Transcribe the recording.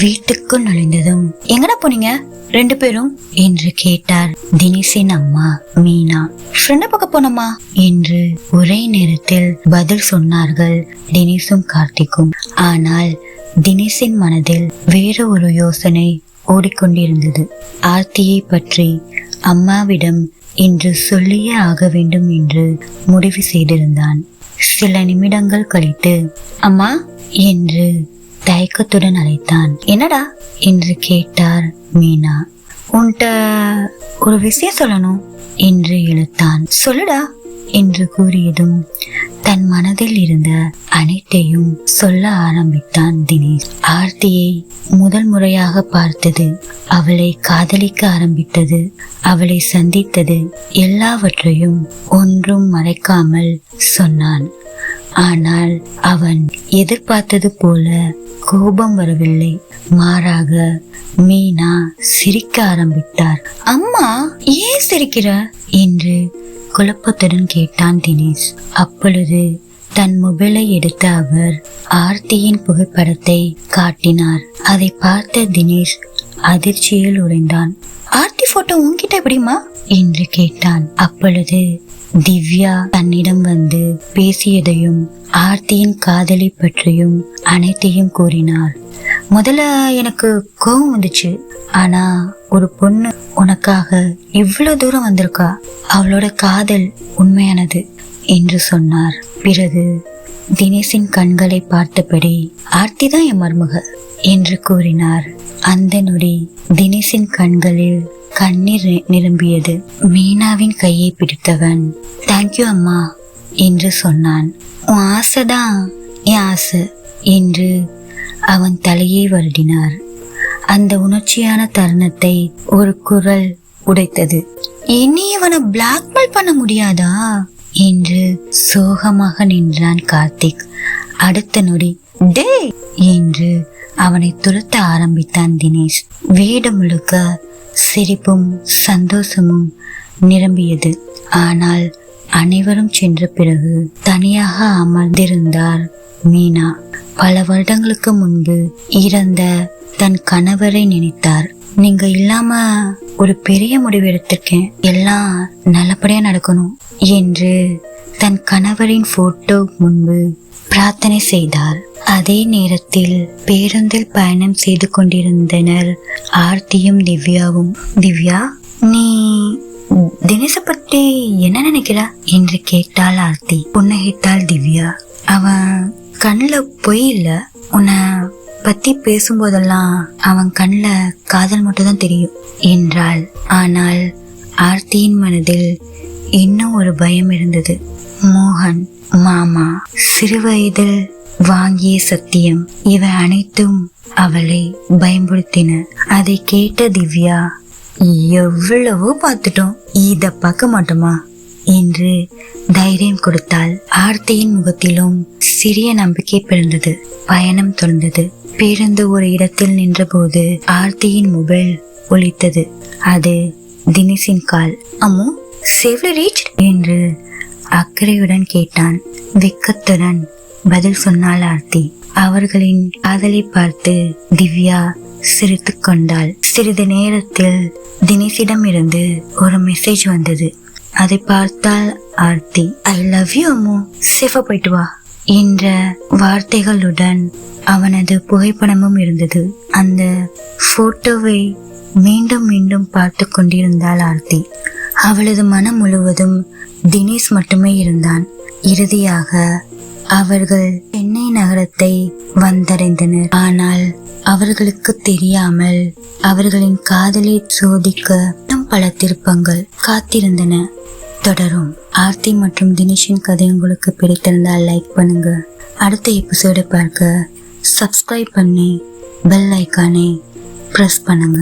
வீட்டுக்குள் நுழைந்ததும் எங்கடா போனீங்க ரெண்டு பேரும் என்று கேட்டார் தினேஷின் அம்மா மீனா. ஃப்ரெண்ட பார்க்க போனோமா என்று ஒரே நேரத்தில் பதில் சொன்னார்கள் தினேஷும் கார்த்திக்கும். ஆனால் தினேஷின் மனதில் வேறு ஒரு யோசனை ஓடிக்கொண்டிருந்தது. ஆர்த்தியை பற்றி அம்மாவிடம் இன்று சொல்லியே ஆக வேண்டும் என்று முடிவு செய்திருந்தான். சில நிமிடங்கள் கழித்து அம்மா என்று தயக்கத்துடன் அழைத்தான். என்னடா என்று கேட்டார் மீனா. உன்கிட்ட ஒரு விஷயம் சொல்லணும் என்று இழுத்தான். சொல்லுடா என்று கூறியதும் தன் மனதில் இருந்த அனைத்தையும் சொல்ல ஆரம்பித்தான் தினேஷ். ஆர்த்தியை முதல் முறையாக பார்த்தது, அவளை காதலிக்க ஆரம்பித்தது, அவளை சந்தித்தது, எல்லாவற்றையும் ஒன்றும் மறைக்காமல் சொன்னான். ஆனால் அவன் எதிர்பார்த்தது போல கோபம் வரவில்லை. மாறாக மீனா சிரிக்க ஆரம்பித்தார். அம்மா ஏன் சிரிக்கிற என்று குழப்பத்துடன் கேட்டான் தினேஷ். அப்பொழுது தன் மொபைலை எடுத்த அவர் ஆர்த்தியின் புகைப்படத்தை காட்டினார். அதை பார்த்த தினேஷ் அதிர்ச்சியில் உறைந்தான். ஆர்த்தி போட்டோ உன்கிட்ட எப்படிமா என்று கேட்டான். அப்பொழுது திவ்யா தன்னிடம் வந்து பேசியதையும் ஆர்த்தியின் காதலை பற்றியும் அனைத்தையும் கூறினார். முதல்ல எனக்கு கோபம் வந்துச்சு. ஆனா ஒரு பொண்ணு உனக்காக இவ்வளவு தூரம் வந்திருக்கா, அவளோட காதல் உண்மையானது என்று சொன்னார். பிறகு தினேஷின் கண்களை பார்த்தபடி ஆர்த்தி தான் என் மருமக என்று கூறினார். அந்த நொடி தினேஷின் கண்களில் கண்ணீர் நிரம்பியது. மீனாவின் கையை பிடித்தவன் தேங்க்யூ அம்மா என்று சொன்னான். உன் ஆசைதான் என் ஆசை என்று அவன் தலையை வருடினார். அந்த உணர்ச்சியான தருணத்தை ஒரு குரல் உடைத்தது. இனி அவனை பிளாக்மெயில் பண்ண முடியாதா என்று சோகமாக நின்றான் கார்த்திக். அடுத்த நொடி டே என்று அவனை துரத்த ஆரம்பித்தான் தினேஷ். வீடு முழுக்க சிரிப்பும் சந்தோஷமும் நிரம்பியது. ஆனால் அனைவரும் சென்ற பிறகு தனியாக அமர்ந்திருந்தார் மீனா. பல வருடங்களுக்கு முன்பு இறந்த தன் கணவரை நினைத்தார். நீங்க இல்லாம ஒரு பெரிய முடிவு எடுத்திருக்கேன், எல்லாம் நல்லபடியா நடக்கணும் என்று தன் கணவரின் போட்டோ முன்பு பிரார்த்தனை செய்தார். அதே நேரத்தில் பேருந்தில் பயணம் செய்து கொண்டிருந்தனர் ஆர்த்தியும் திவ்யாவும். திவ்யா, நீ தினேஷ பற்றி என்ன நினைக்கிறா என்று கேட்டாள் ஆர்த்தி. புன்னகைத்தாள் திவ்யா. அவன் கண்ணுல பொய் இல்ல, உன்னை பத்தி பேசும்போதெல்லாம் அவன் கண்ணுல காதல் மட்டும் தான் தெரியும் என்றாள். ஆனால் ஆர்த்தியின் மனதில் இன்னும் ஒரு பயம் இருந்தது. மோகன் மாமா சிறுவயதில் வாங்கிய சத்தியம், இவை அனைத்தும் அவளை பயன்படுத்தின. அதை கேட்ட திவ்யா, எவ்வளவோ பார்த்துட்டோம், இத பார்க்க மாட்டோமா என்று தைரியம் கொடுத்தாள். ஆர்த்தியின் முகத்திலும் சிறிய நம்பிக்கை பிறந்தது. பயணம் தொடர்ந்தது. பேருந்து ஒரு இடத்தில் நின்ற போது ஆர்த்தியின் மொபைல் ஒலித்தது. அது தினேஷின் கால். அம்மு, சேஃப்லி ரீச் என்று அக்கறையுடன் கேட்டான். வெக்கத்துடன் பதில் சொன்னாள் ஆர்த்தி. அவர்களின் காதலை பார்த்து திவ்யா சிரித்து கொண்டாள். சிறிது நேரத்தில் தினேஷிடம் இருந்து ஒரு மெசேஜ் வந்தது. அதை பார்த்தால் Aarthi. I love you Ammu, சேஃபா போயிட்டு வா என்ற வார்த்தைகளுடன் அவனது புகைப்படமும் இருந்தது. அந்த போட்டோவை மீண்டும் மீண்டும் பார்த்து கொண்டிருந்தாள் ஆர்த்தி. அவளது மனம் முழுவதும் தினேஷ் மட்டுமே இருந்தான். இறுதியாக அவர்கள் சென்னை நகரத்தை வந்தடைந்தனர். ஆனால் அவர்களுக்கு தெரியாமல் அவர்களின் காதலை சோதிக்க பல திருப்பங்கள் காத்திருந்தன. தொடரும். ஆர்த்தி மற்றும் தினேஷின் கதை உங்களுக்கு பிடித்திருந்தால் லைக் பண்ணுங்க. அடுத்த எபிசோடை பார்க்க சப்ஸ்கிரைப் பண்ணி பெல் ஐக்கானை பிரஸ் பண்ணுங்க.